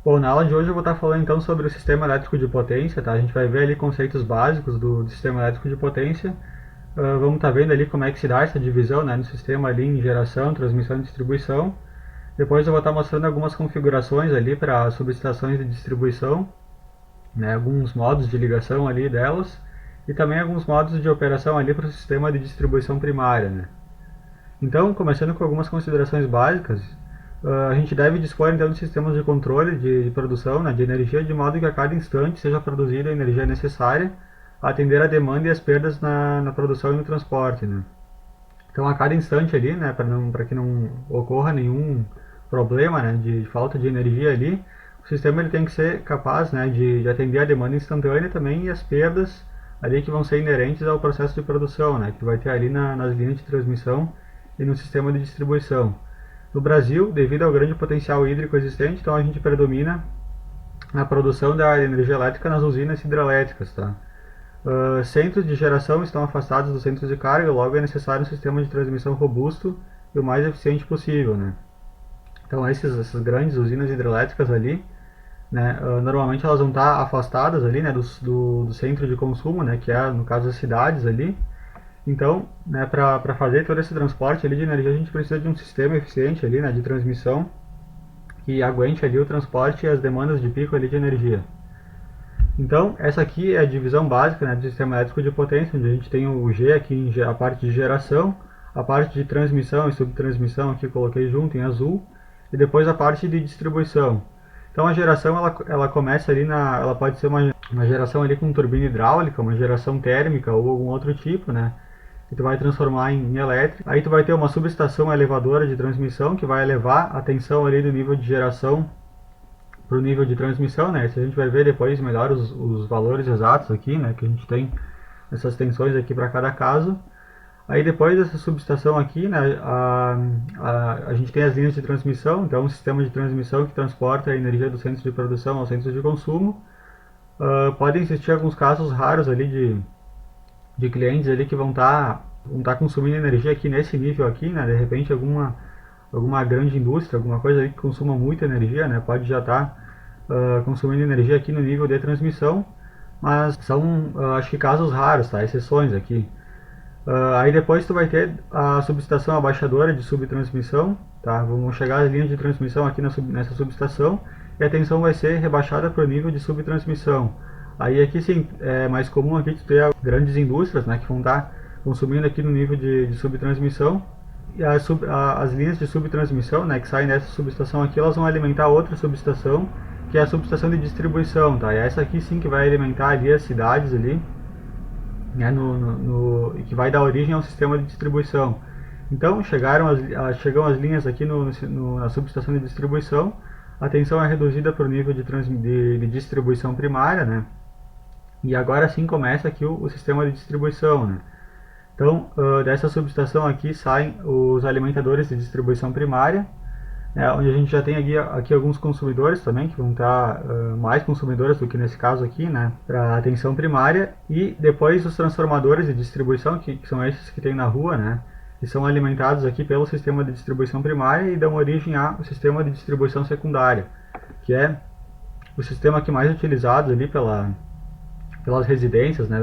Bom, na aula de hoje eu vou estar falando então sobre o sistema elétrico de potência, tá? A gente vai ver ali conceitos básicos do sistema elétrico de potência. Vamos estar vendo ali como é que se dá essa divisão, né, no sistema ali em geração, transmissão e distribuição. Depois eu vou estar mostrando algumas configurações ali para subestações de distribuição, né, alguns modos de ligação ali delas e também alguns modos de operação ali para o sistema de distribuição primária, né? Então, começando com algumas considerações básicas, a gente deve dispor então de sistemas de controle de produção, né, de energia, de modo que a cada instante seja produzida a energia necessária a atender a demanda e as perdas na produção e no transporte, né? Então, a cada instante ali, né, para que não ocorra nenhum problema, né, de falta de energia ali, o sistema ele tem que ser capaz, né, de atender a demanda instantânea também e as perdas ali que vão ser inerentes ao processo de produção, né, que vai ter ali nas linhas de transmissão e no sistema de distribuição. No Brasil, devido ao grande potencial hídrico existente, então a gente predomina na produção da energia elétrica nas usinas hidrelétricas, tá? Centros de geração estão afastados dos centros de carga, logo é necessário um sistema de transmissão robusto e o mais eficiente possível, né? Então essas grandes usinas hidrelétricas ali, né, normalmente elas vão estar afastadas ali, né, do centro de consumo, né, que é no caso as cidades ali. Então, né, para fazer todo esse transporte ali de energia, a gente precisa de um sistema eficiente ali, né, de transmissão que aguente ali o transporte e as demandas de pico ali de energia. Então, essa aqui é a divisão básica, né, do sistema elétrico de potência, onde a gente tem o G aqui, a parte de geração, a parte de transmissão e subtransmissão aqui eu coloquei junto em azul, e depois a parte de distribuição. Então a geração ela começa ali ela pode ser uma geração ali com turbina hidráulica, uma geração térmica ou algum outro tipo, né? Que tu vai transformar em elétrica. Aí tu vai ter uma subestação elevadora de transmissão que vai elevar a tensão ali do nível de geração para o nível de transmissão, né? Isso a gente vai ver depois melhor os valores exatos aqui, né? Que a gente tem essas tensões aqui para cada caso. Aí depois dessa subestação aqui, né, a gente tem as linhas de transmissão, então um sistema de transmissão que transporta a energia do centro de produção aos centros de consumo. Podem existir alguns casos raros ali de clientes ali que vão tá consumindo energia aqui nesse nível aqui, né? De repente alguma grande indústria, alguma coisa aí que consuma muita energia, né? Pode já estar consumindo energia aqui no nível de transmissão, mas são acho que casos raros, tá? Exceções aqui. Aí depois tu vai ter a subestação abaixadora de subtransmissão, tá? Vamos chegar às linhas de transmissão aqui nessa subestação e a tensão vai ser rebaixada para o nível de subtransmissão. Aí aqui sim, é mais comum aqui tu ter grandes indústrias, né, que vão estar consumindo aqui no nível de subtransmissão. E as linhas de subtransmissão, né, que saem dessa subestação aqui, elas vão alimentar outra subestação, que é a subestação de distribuição, tá? E essa aqui sim que vai alimentar ali as cidades ali, né, que vai dar origem ao sistema de distribuição. Então chegam as linhas aqui na subestação de distribuição, a tensão é reduzida para o nível de distribuição primária, né? E agora sim começa aqui o sistema de distribuição, né? Então, dessa subestação aqui saem os alimentadores de distribuição primária, né, onde a gente já tem aqui alguns consumidores também, que vão estar mais consumidores do que nesse caso aqui, né, para a tensão primária, e depois os transformadores de distribuição, que são esses que tem na rua, né, que são alimentados aqui pelo sistema de distribuição primária e dão origem ao sistema de distribuição secundária, que é o sistema que mais é utilizado ali pelas residências, né,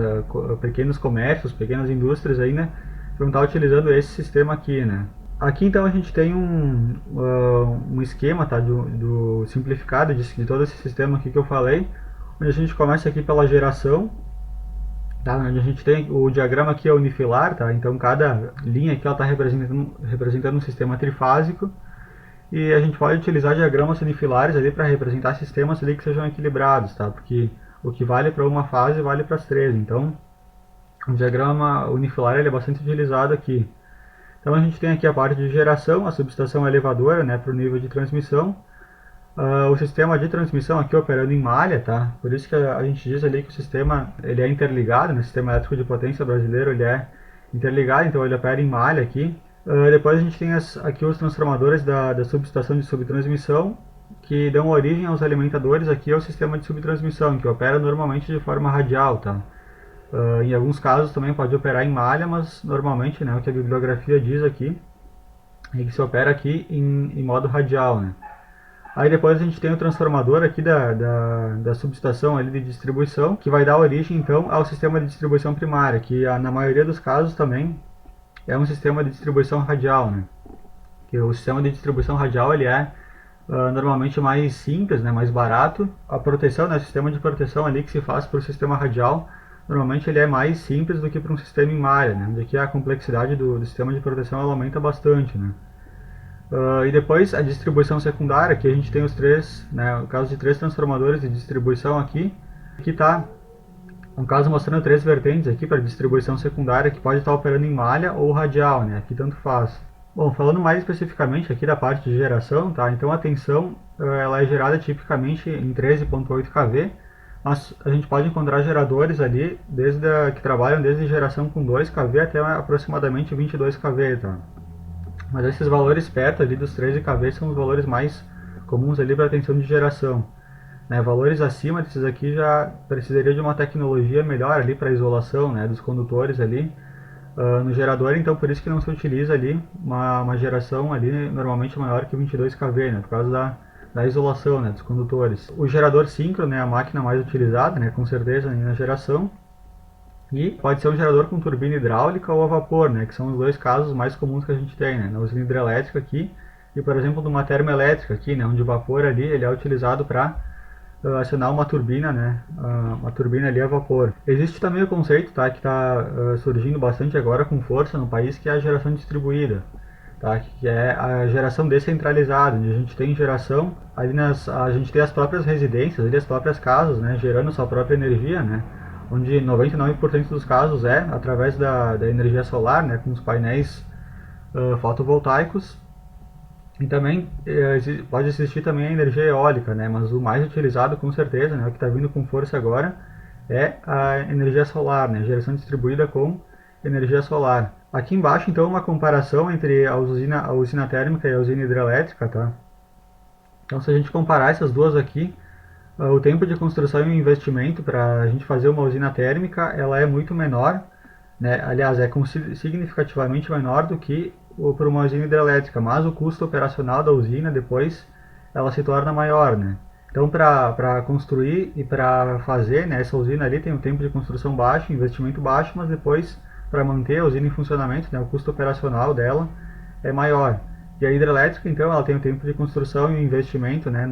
pequenos comércios, pequenas indústrias aí, né, vão estar utilizando esse sistema aqui, né. Aqui então a gente tem um esquema, tá, do simplificado de todo esse sistema aqui que eu falei, onde a gente começa aqui pela geração, tá, onde a gente tem o diagrama aqui é unifilar, tá, então cada linha aqui está representando um sistema trifásico, e a gente pode utilizar diagramas unifilares ali para representar sistemas ali que sejam equilibrados, tá, porque o que vale para uma fase vale para as três, então o diagrama unifilar ele é bastante utilizado aqui. Então a gente tem aqui a parte de geração, a subestação elevadora, né, para o nível de transmissão, o sistema de transmissão aqui operando em malha, tá? Por isso que a gente diz ali que o sistema ele é interligado, né? O sistema elétrico de potência brasileiro ele é interligado, então ele opera em malha aqui. Depois a gente tem aqui os transformadores da subestação de subtransmissão, que dão origem aos alimentadores aqui ao sistema de subtransmissão, que opera normalmente de forma radial, tá? Em alguns casos também pode operar em malha, mas normalmente, né, o que a bibliografia diz aqui é que se opera aqui em modo radial, né? Aí depois a gente tem o transformador aqui da subestação ali de distribuição, que vai dar origem então ao sistema de distribuição primária, que na maioria dos casos também é um sistema de distribuição radial, né? Que o sistema de distribuição radial ele é normalmente mais simples, né, mais barato. A proteção, né, o sistema de proteção ali que se faz para o sistema radial, normalmente ele é mais simples do que para um sistema em malha, né, onde aqui a complexidade do sistema de proteção ela aumenta bastante, né. E depois a distribuição secundária, que a gente tem os três, né, o caso de três transformadores de distribuição aqui, que está um caso mostrando três vertentes aqui para distribuição secundária, que pode estar operando em malha ou radial, né, aqui tanto faz. Bom, falando mais especificamente aqui da parte de geração, tá? Então a tensão ela é gerada tipicamente em 13.8 kV, mas a gente pode encontrar geradores ali que trabalham desde geração com 2 kV até aproximadamente 22 kV, tá? Mas esses valores perto ali dos 13 kV são os valores mais comuns ali para tensão de geração. Né? Valores acima desses aqui já precisaria de uma tecnologia melhor ali para isolação, né, dos condutores ali. No gerador, então por isso que não se utiliza ali uma geração ali normalmente maior que 22 kV, né, por causa da isolação, né, dos condutores. O gerador síncrono é a máquina mais utilizada, né, com certeza na geração, e pode ser um gerador com turbina hidráulica ou a vapor, né, que são os dois casos mais comuns que a gente tem, né, na usina hidrelétrica aqui e, por exemplo, numa termoelétrica aqui, né, onde o vapor ali ele é utilizado para acionar uma turbina, né, uma turbina ali a vapor. Existe também o conceito, tá, que está surgindo bastante agora com força no país, que é a geração distribuída, tá, que é a geração descentralizada, onde a gente tem geração ali a gente tem as próprias residências, ali as próprias casas, né, gerando sua própria energia, né, onde 99% dos casos é através da energia solar, né, com os painéis fotovoltaicos. E também pode existir também a energia eólica, né? Mas o mais utilizado com certeza, né, o que está vindo com força agora, é a energia solar, né? Geração distribuída com energia solar. Aqui embaixo então uma comparação entre a usina térmica e a usina hidrelétrica, tá? Então se a gente comparar essas duas aqui, o tempo de construção e o investimento para a gente fazer uma usina térmica, ela é muito menor, né? Aliás, é significativamente menor do que por uma usina hidrelétrica, mas o custo operacional da usina depois ela se torna maior, né? Então, para construir e para fazer, né, essa usina ali tem um tempo de construção baixo, investimento baixo, mas depois para manter a usina em funcionamento, né, o custo operacional dela é maior. E a hidrelétrica, então, ela tem um tempo de construção e o investimento, né,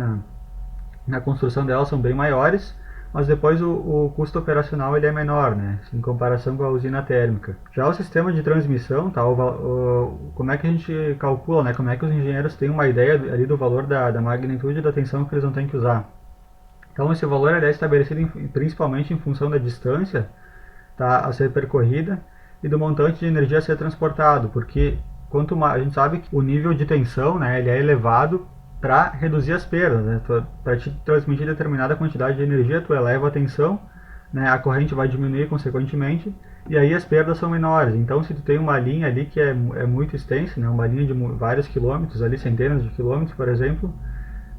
na construção dela são bem maiores, mas depois o custo operacional ele é menor, né, em comparação com a usina térmica. Já o sistema de transmissão, tá, como é que a gente calcula, né, como é que os engenheiros têm uma ideia ali do valor da magnitude da tensão que eles vão ter que usar. Então esse valor é estabelecido principalmente em função da distância, tá, a ser percorrida e do montante de energia a ser transportado, porque a gente sabe que o nível de tensão, né, ele é elevado para reduzir as perdas, né? Para te transmitir determinada quantidade de energia, tu eleva a tensão, né? A corrente vai diminuir consequentemente, e aí as perdas são menores. Então, se tu tem uma linha ali que é muito extensa, né? Uma linha de vários quilômetros, ali centenas de quilômetros, por exemplo,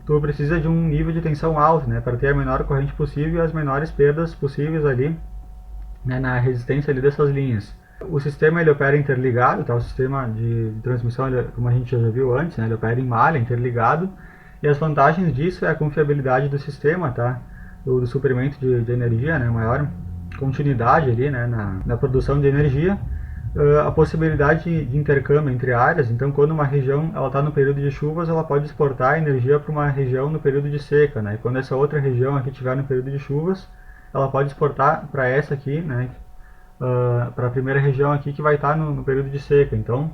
tu precisa de um nível de tensão alto, né? Para ter a menor corrente possível e as menores perdas possíveis ali, né? Na resistência ali dessas linhas. O sistema ele opera interligado, tá? O sistema de transmissão, como a gente já viu antes, né? Ele opera em malha, interligado, e as vantagens disso é a confiabilidade do sistema, tá? Do suprimento de energia, né? Maior continuidade ali, né? na produção de energia, a possibilidade de intercâmbio entre áreas. Então, quando uma região está no período de chuvas, ela pode exportar energia para uma região no período de seca, né? E quando essa outra região aqui estiver no período de chuvas, ela pode exportar para essa aqui, né? Para a primeira região aqui que vai estar no período de seca. Então,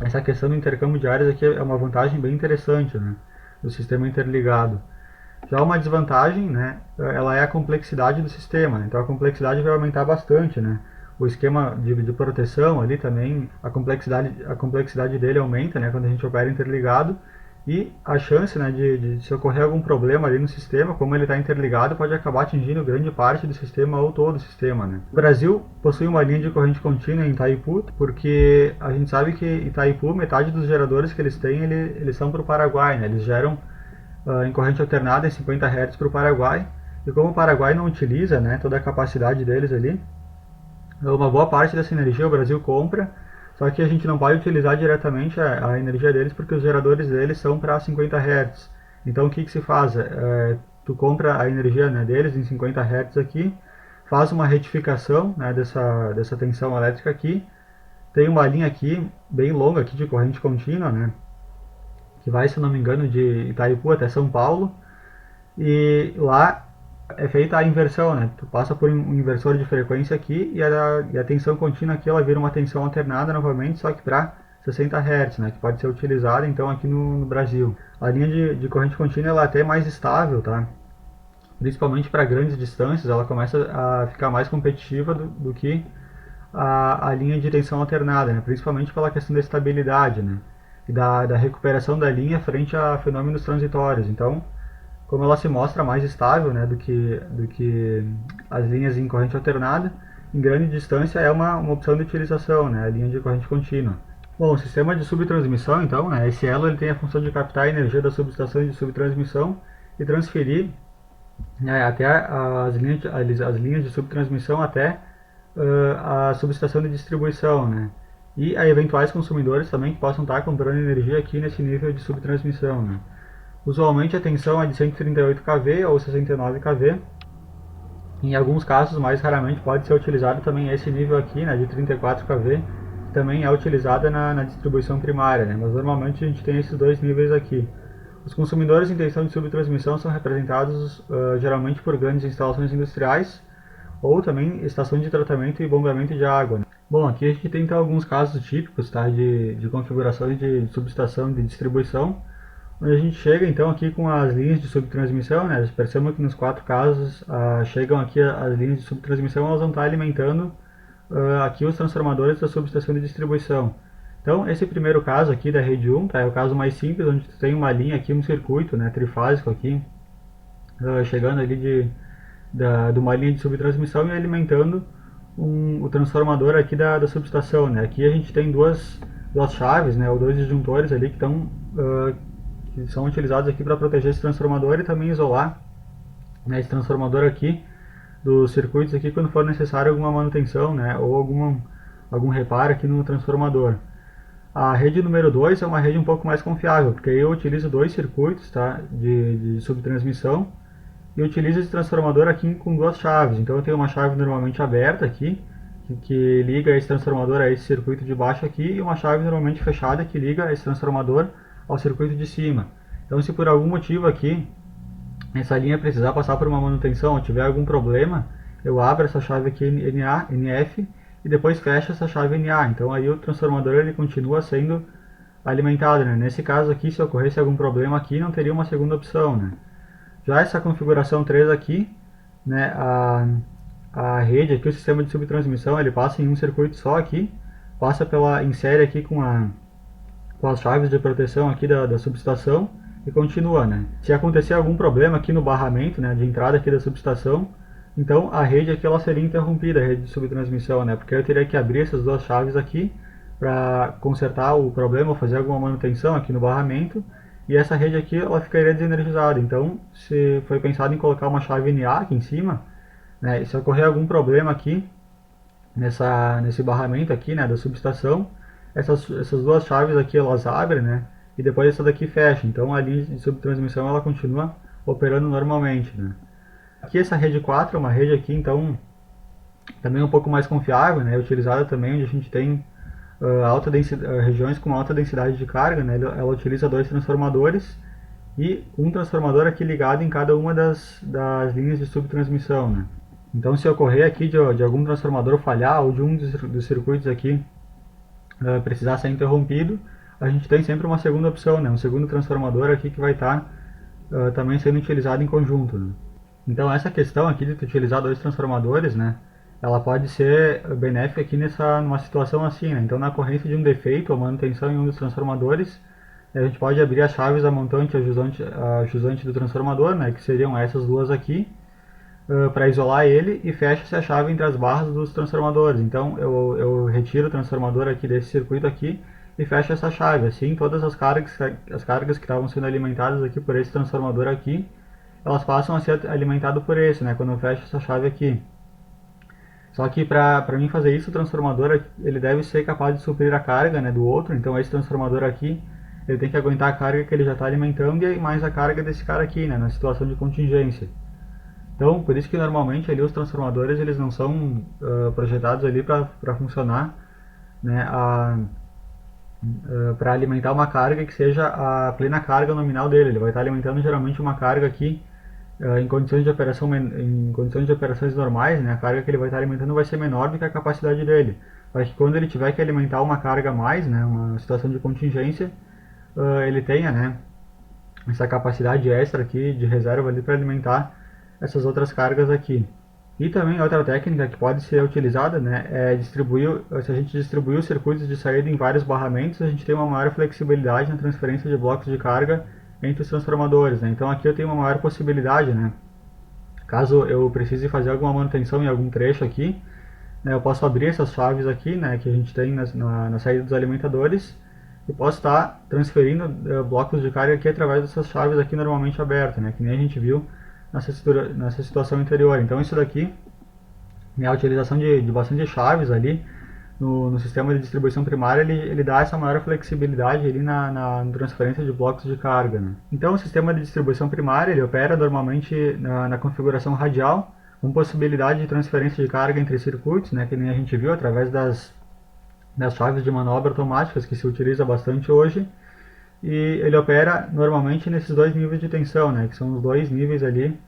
essa questão do intercâmbio de áreas aqui é uma vantagem bem interessante, né, do sistema interligado. Já uma desvantagem, né, ela é a complexidade do sistema. Então, a complexidade vai aumentar bastante, né. O esquema de proteção ali também, a complexidade dele aumenta, né, quando a gente opera interligado. E a chance, né, de se ocorrer algum problema ali no sistema, como ele está interligado, pode acabar atingindo grande parte do sistema ou todo o sistema, né. O Brasil possui uma linha de corrente contínua em Itaipu, porque a gente sabe que Itaipu, metade dos geradores que eles têm, eles são para o Paraguai, né. Eles geram em corrente alternada em 50 Hz para o Paraguai, e como o Paraguai não utiliza, né, toda a capacidade deles ali, uma boa parte dessa energia o Brasil compra. Só que a gente não pode utilizar diretamente a energia deles porque os geradores deles são para 50 Hz. Então o que se faz? Tu compra a energia, né, deles em 50 Hz aqui, faz uma retificação, né, dessa tensão elétrica aqui, tem uma linha aqui bem longa aqui de corrente contínua, né, que vai, se não me engano, de Itaipu até São Paulo, e lá é feita a inversão, né? Tu passa por um inversor de frequência aqui e a tensão contínua aqui ela vira uma tensão alternada novamente, só que para 60 Hz, né? Que pode ser utilizada então aqui no Brasil. A linha de corrente contínua ela é até mais estável, tá? Principalmente para grandes distâncias, ela começa a ficar mais competitiva do que a linha de tensão alternada, né? Principalmente pela questão da estabilidade, né? E da recuperação da linha frente a fenômenos transitórios. Então, como ela se mostra mais estável, né, do que as linhas em corrente alternada, em grande distância é uma opção de utilização, né, a linha de corrente contínua. Bom, o sistema de subtransmissão, então, né, esse elo ele tem a função de captar a energia das subestações de subtransmissão e transferir, né, até as linhas de subtransmissão até a subestação de distribuição, né, e a eventuais consumidores também que possam estar comprando energia aqui nesse nível de subtransmissão, né. Usualmente a tensão é de 138 kV ou 69 kV. Em alguns casos, mais raramente, pode ser utilizado também esse nível aqui, né, de 34 kV, que também é utilizada na distribuição primária, né, mas normalmente a gente tem esses dois níveis aqui. Os consumidores em tensão de subtransmissão são representados geralmente por grandes instalações industriais ou também estações de tratamento e bombeamento de água, né. Bom, aqui a gente tem então alguns casos típicos, tá, de configurações de subestação de distribuição, onde a gente chega então aqui com as linhas de subtransmissão, né? Percebam que nos quatro casos chegam aqui as linhas de subtransmissão, elas vão estar alimentando aqui os transformadores da subestação de distribuição. Então esse primeiro caso aqui da rede 1, tá? É o caso mais simples, onde tu tem uma linha aqui, um circuito, né, trifásico aqui, chegando ali de uma linha de subtransmissão e alimentando o transformador aqui da subestação, né? Aqui a gente tem duas chaves, né, ou dois disjuntores ali que estão que são utilizados aqui para proteger esse transformador e também isolar, né, esse transformador aqui dos circuitos aqui quando for necessário alguma manutenção, né, ou algum reparo aqui no transformador. A rede número 2 é uma rede um pouco mais confiável, porque aí eu utilizo dois circuitos, tá, de subtransmissão e utilizo esse transformador aqui com duas chaves. Então eu tenho uma chave normalmente aberta aqui, que liga esse transformador a esse circuito de baixo aqui, e uma chave normalmente fechada que liga esse transformador ao circuito de cima. Então se por algum motivo aqui essa linha precisar passar por uma manutenção ou tiver algum problema, eu abro essa chave aqui NA, NF e depois fecho essa chave NA. Então aí o transformador ele continua sendo alimentado, né? Nesse caso aqui, se ocorresse algum problema aqui, não teria uma segunda opção, né? Já essa configuração 3 aqui, né, a rede aqui, o sistema de subtransmissão, ele passa em um circuito só aqui, passa em série aqui com as chaves de proteção aqui da subestação e continua, né? Se acontecer algum problema aqui no barramento, né, de entrada aqui da subestação, então a rede aqui ela seria interrompida, a rede de subtransmissão, né? Porque eu teria que abrir essas duas chaves aqui para consertar o problema ou fazer alguma manutenção aqui no barramento, e essa rede aqui ela ficaria desenergizada. Então, se foi pensado em colocar uma chave NA aqui em cima, né, e se ocorrer algum problema aqui nesse barramento aqui, né, da subestação, essas duas chaves aqui elas abrem, né, e depois essa daqui fecha. Então a linha de subtransmissão ela continua operando normalmente, né. Aqui essa rede 4 é uma rede aqui então também um pouco mais confiável, né, utilizada também onde a gente tem regiões com alta densidade de carga, né, ela utiliza dois transformadores e um transformador aqui ligado em cada uma das linhas de subtransmissão, né. Então se ocorrer aqui de algum transformador falhar ou de um dos circuitos aqui precisar ser interrompido, a gente tem sempre uma segunda opção, né, um segundo transformador aqui que vai estar também sendo utilizado em conjunto, né. Então essa questão aqui de utilizar dois transformadores, né, ela pode ser benéfica aqui numa situação assim, né? Então na ocorrência de um defeito ou manutenção em um dos transformadores, a gente pode abrir as chaves a montante e a jusante do transformador, né, que seriam essas duas aqui, para isolar ele, e fecha-se a chave entre as barras dos transformadores. Então eu retiro o transformador aqui desse circuito aqui e fecho essa chave. Assim todas as cargas que estavam sendo alimentadas aqui por esse transformador aqui, elas passam a ser alimentadas por esse, né, quando eu fecho essa chave aqui. Só que para mim fazer isso, o transformador ele deve ser capaz de suprir a carga, né, do outro. Então esse transformador aqui ele tem que aguentar a carga que ele já está alimentando e mais a carga desse cara aqui, né, na situação de contingência. Então, por isso que normalmente ali os transformadores eles não são projetados ali para funcionar, né, para alimentar uma carga que seja a plena carga nominal dele. Ele vai estar alimentando geralmente uma carga aqui em condições de operação em condições de operações normais, né, a carga que ele vai estar alimentando vai ser menor do que a capacidade dele, para que quando ele tiver que alimentar uma carga a mais, né, uma situação de contingência, ele tenha, né, essa capacidade extra aqui de reserva ali para alimentar essas outras cargas aqui. E também outra técnica que pode ser utilizada, né, é distribuir, se a gente distribuir os circuitos de saída em vários barramentos, a gente tem uma maior flexibilidade na transferência de blocos de carga entre os transformadores, né? Então aqui eu tenho uma maior possibilidade, né? Caso eu precise fazer alguma manutenção em algum trecho aqui, né, eu posso abrir essas chaves aqui, né, que a gente tem na saída dos alimentadores, e posso estar transferindo blocos de carga aqui através dessas chaves aqui normalmente abertas, né, que nem a gente viu nessa situação anterior. Então isso daqui, né, a utilização de bastante chaves ali no sistema de distribuição primária, ele dá essa maior flexibilidade ali na transferência de blocos de carga, né? Então o sistema de distribuição primária ele opera normalmente na configuração radial, com possibilidade de transferência de carga entre circuitos, né, que nem a gente viu através das chaves de manobra automáticas que se utiliza bastante hoje, e ele opera normalmente nesses dois níveis de tensão, né, que são os dois níveis ali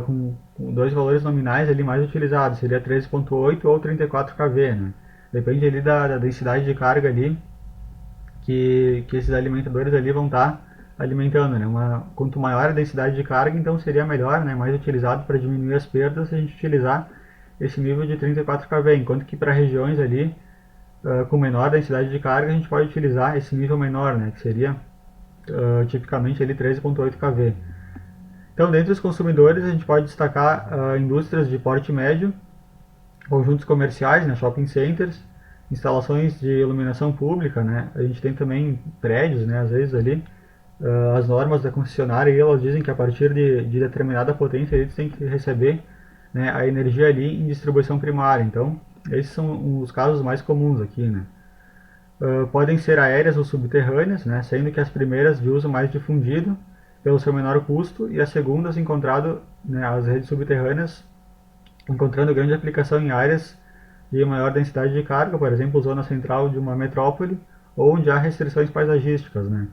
com dois valores nominais ali mais utilizados, seria 13.8 ou 34 kV, né? Depende ali da densidade de carga ali que esses alimentadores ali vão estar alimentando, né? Quanto maior a densidade de carga, então seria melhor, né? Mais utilizado para diminuir as perdas se a gente utilizar esse nível de 34 kV, enquanto que para regiões ali com menor densidade de carga a gente pode utilizar esse nível menor, né? Que seria tipicamente ali 13.8 kV. Então, dentre os consumidores, a gente pode destacar indústrias de porte médio, conjuntos comerciais, né, shopping centers, instalações de iluminação pública, né, a gente tem também prédios, né, às vezes ali, as normas da concessionária, elas dizem que a partir de determinada potência eles têm que receber, né, a energia ali em distribuição primária. Então, esses são os casos mais comuns aqui, né. Podem ser aéreas ou subterrâneas, né, sendo que as primeiras de uso mais difundido, pelo seu menor custo, e as segundas encontrado, né, as redes subterrâneas encontrando grande aplicação em áreas de maior densidade de carga, por exemplo, zona central de uma metrópole, ou onde há restrições paisagísticas, né?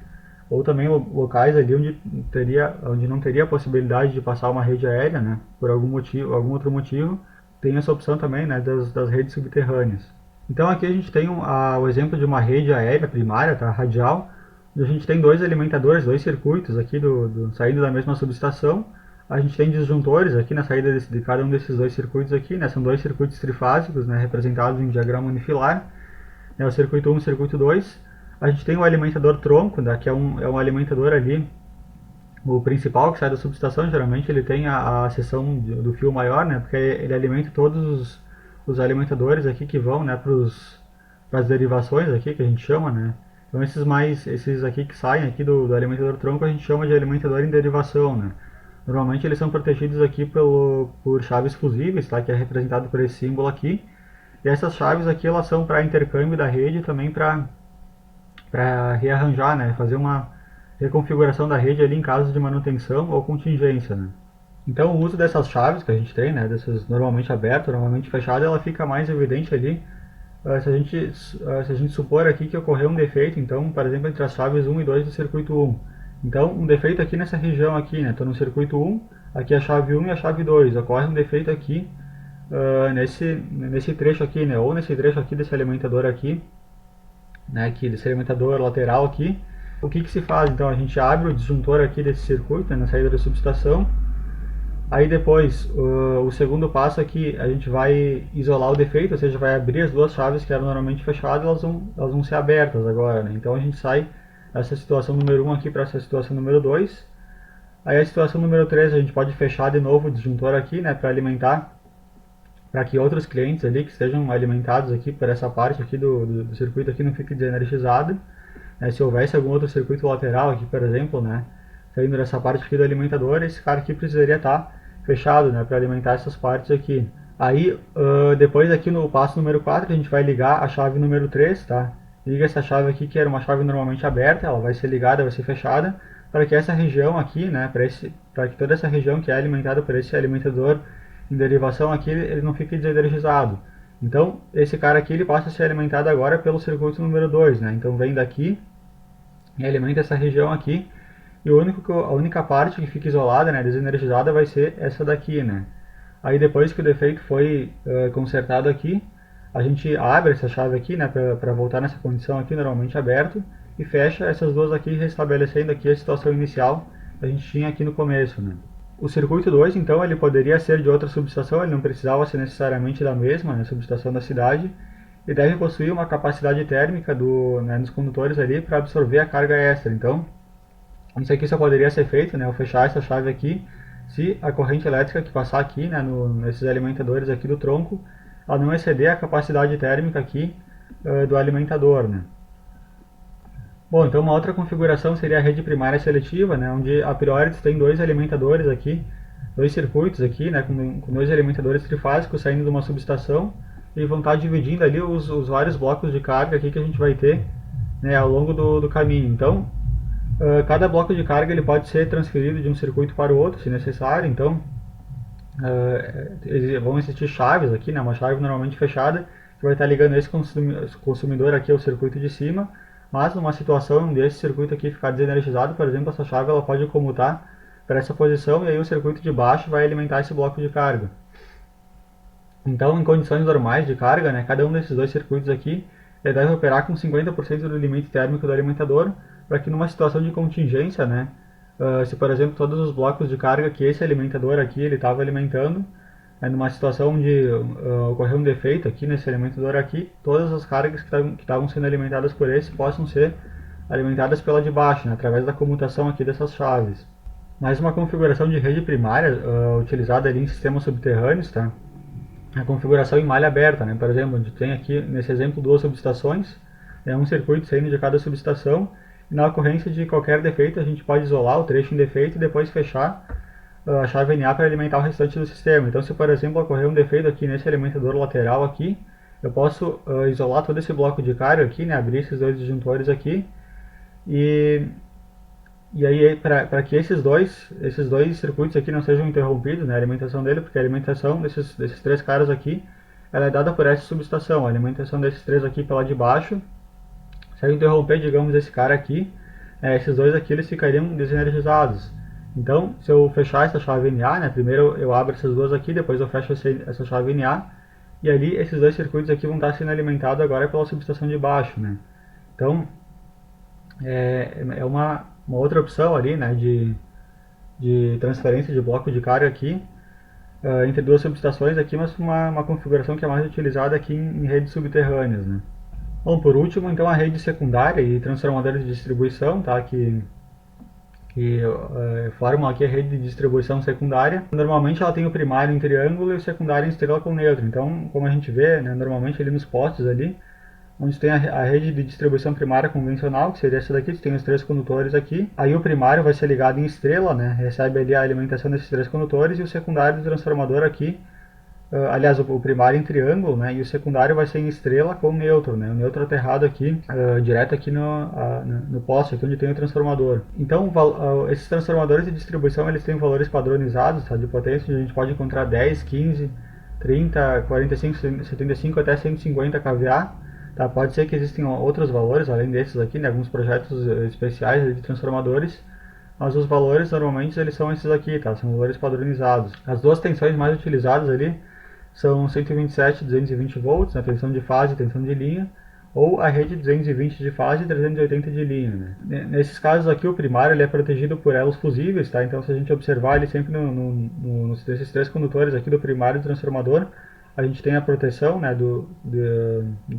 Ou também locais ali onde não teria a possibilidade de passar uma rede aérea, né, por algum motivo, algum outro motivo, tem essa opção também, né, das redes subterrâneas. Então aqui a gente tem o exemplo de uma rede aérea primária, tá, radial, a gente tem dois alimentadores, dois circuitos aqui saindo da mesma subestação. A gente tem disjuntores aqui na saída de cada um desses dois circuitos aqui, né? São dois circuitos trifásicos, né, representados em diagrama unifilar, né, o circuito 1 e o circuito 2. A gente tem o alimentador tronco, né, que é um alimentador ali, o principal que sai da subestação. Geralmente ele tem a seção do fio maior, né, porque ele alimenta todos os alimentadores aqui que vão, né, para as derivações aqui que a gente chama, né. Então esses aqui que saem aqui do alimentador tronco a gente chama de alimentador em derivação, né. Normalmente eles são protegidos aqui por chaves fusíveis, tá, que é representado por esse símbolo aqui. E essas chaves aqui elas são para intercâmbio da rede e também para rearranjar, né, fazer uma reconfiguração da rede ali em caso de manutenção ou contingência, né. Então o uso dessas chaves que a gente tem, né, dessas normalmente abertas, normalmente fechadas, ela fica mais evidente ali se a gente supor aqui que ocorreu um defeito, então, por exemplo, entre as chaves 1 e 2 do circuito 1. Então, um defeito aqui nessa região aqui, né? Estou no circuito 1, aqui a chave 1 e a chave 2. Ocorre um defeito aqui nesse trecho aqui, né? Ou nesse trecho aqui desse alimentador aqui, né? Aqui, desse alimentador lateral aqui. O que se faz? Então, a gente abre o disjuntor aqui desse circuito, né, na saída da subestação. Aí depois, o segundo passo aqui, a gente vai isolar o defeito, ou seja, vai abrir as duas chaves que eram normalmente fechadas, elas vão ser abertas agora, né? Então a gente sai dessa situação número 1 aqui para essa situação número 2. Aí a situação número 3 a gente pode fechar de novo o disjuntor aqui, né, para alimentar, para que outros clientes ali que estejam alimentados aqui por essa parte aqui do circuito aqui não fique desenergizada, né? Se houvesse algum outro circuito lateral aqui, por exemplo, né, saindo dessa parte aqui do alimentador, esse cara aqui precisaria estar fechado, né, para alimentar essas partes aqui. Aí, depois aqui no passo número 4, a gente vai ligar a chave número 3, tá? liga essa chave aqui, que era uma chave normalmente aberta, ela vai ser ligada, vai ser fechada, para que essa região aqui, né, para que toda essa região que é alimentada por esse alimentador em derivação aqui, ele não fique desenergizado. Então, esse cara aqui ele passa a ser alimentado agora pelo circuito número 2, né? Então vem daqui e alimenta essa região aqui, e a única parte que fica isolada, né, desenergizada, vai ser essa daqui, né? Aí depois que o defeito foi consertado aqui, a gente abre essa chave aqui, né, para voltar nessa condição aqui, normalmente aberto, e fecha essas duas aqui, restabelecendo aqui a situação inicial que a gente tinha aqui no começo, né. O circuito 2, então, ele poderia ser de outra subestação, ele não precisava ser necessariamente da mesma, né, subestação da cidade, e deve possuir uma capacidade térmica dos condutores ali para absorver a carga extra. Então, isso aqui só poderia ser feito, né, ao fechar essa chave aqui, se a corrente elétrica que passar aqui, né, nesses alimentadores aqui do tronco, ela não exceder a capacidade térmica aqui do alimentador, né. Bom, então uma outra configuração seria a rede primária seletiva, né, onde a priori tem dois alimentadores aqui, dois circuitos aqui, né, com dois alimentadores trifásicos saindo de uma subestação e vão estar dividindo ali os vários blocos de carga aqui que a gente vai ter, né, ao longo do caminho. Então, cada bloco de carga ele pode ser transferido de um circuito para o outro, se necessário. Então, vão existir chaves aqui, né, uma chave normalmente fechada, que vai estar ligando esse consumidor aqui ao circuito de cima, mas numa situação desse circuito aqui ficar desenergizado, por exemplo, essa chave ela pode comutar para essa posição e aí o circuito de baixo vai alimentar esse bloco de carga. Então, em condições normais de carga, né, cada um desses dois circuitos aqui ele deve operar com 50% do limite térmico do alimentador, para que numa situação de contingência, né, se por exemplo todos os blocos de carga que esse alimentador aqui ele estava alimentando, numa situação onde ocorreu um defeito aqui nesse alimentador aqui, todas as cargas que estavam sendo alimentadas por esse possam ser alimentadas pela de baixo, né, através da comutação aqui dessas chaves. Mais uma configuração de rede primária utilizada ali em sistemas subterrâneos, tá? A configuração em malha aberta, né? Por exemplo, a gente tem aqui nesse exemplo duas subestações, um circuito saindo de cada subestação, e na ocorrência de qualquer defeito a gente pode isolar o trecho em defeito e depois fechar a chave NA para alimentar o restante do sistema. Então, se por exemplo ocorrer um defeito aqui nesse alimentador lateral aqui, eu posso isolar todo esse bloco de carga aqui, né, abrir esses dois disjuntores aqui, e aí para que esses dois circuitos aqui não sejam interrompidos, né, a alimentação dele, porque a alimentação desses três caras aqui, ela é dada por essa subestação, a alimentação desses três aqui pela de baixo. Se eu interromper, digamos, esse cara aqui, esses dois aqui eles ficariam desenergizados. Então, se eu fechar essa chave NA, né, primeiro eu abro essas duas aqui, depois eu fecho essa chave NA, e ali esses dois circuitos aqui vão estar sendo alimentados agora pela subestação de baixo, né. Então, é uma outra opção ali, né, de transferência de bloco de carga aqui, entre duas subestações aqui, mas uma configuração que é mais utilizada aqui em redes subterrâneas, né. Bom, por último, então a rede secundária e transformadores de distribuição, tá, que formam aqui a rede de distribuição secundária. Normalmente ela tem o primário em triângulo e o secundário em estrela com neutro. Então, como a gente vê, né, normalmente ali nos postes ali, onde tem a rede de distribuição primária convencional, que seria essa daqui, tem os três condutores aqui. Aí o primário vai ser ligado em estrela, né, recebe ali a alimentação desses três condutores, e o secundário do transformador aqui, aliás, o primário em triângulo, né, e o secundário vai ser em estrela com neutro, né, o neutro aterrado aqui, direto aqui no poste, aqui onde tem o transformador. Então, esses transformadores de distribuição, eles têm valores padronizados, tá, de potência, a gente pode encontrar 10, 15, 30, 45, 75 até 150 kVA. Tá, pode ser que existem outros valores, além desses aqui, né, alguns projetos especiais de transformadores, mas os valores normalmente eles são esses aqui, tá, são valores padronizados. As duas tensões mais utilizadas ali são 127 e 220 volts, né, tensão de fase e tensão de linha, ou a rede 220 de fase e 380 de linha. Né. Nesses casos aqui o primário ele é protegido por elos fusíveis, tá, então se a gente observar ele sempre nesses três condutores aqui do primário do transformador, a gente tem a proteção, né, do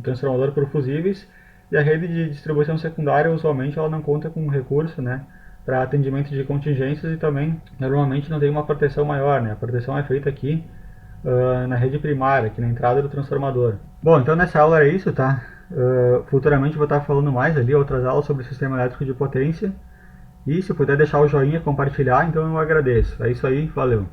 transformador por fusíveis, e a rede de distribuição secundária usualmente ela não conta com recurso, né, para atendimento de contingências, e também normalmente não tem uma proteção maior, né, a proteção é feita aqui na rede primária, aqui na entrada do transformador. Bom, então nessa aula era isso, tá? Futuramente vou estar falando mais ali, outras aulas sobre o sistema elétrico de potência, e se puder deixar o joinha, compartilhar, então eu agradeço. É isso aí, valeu!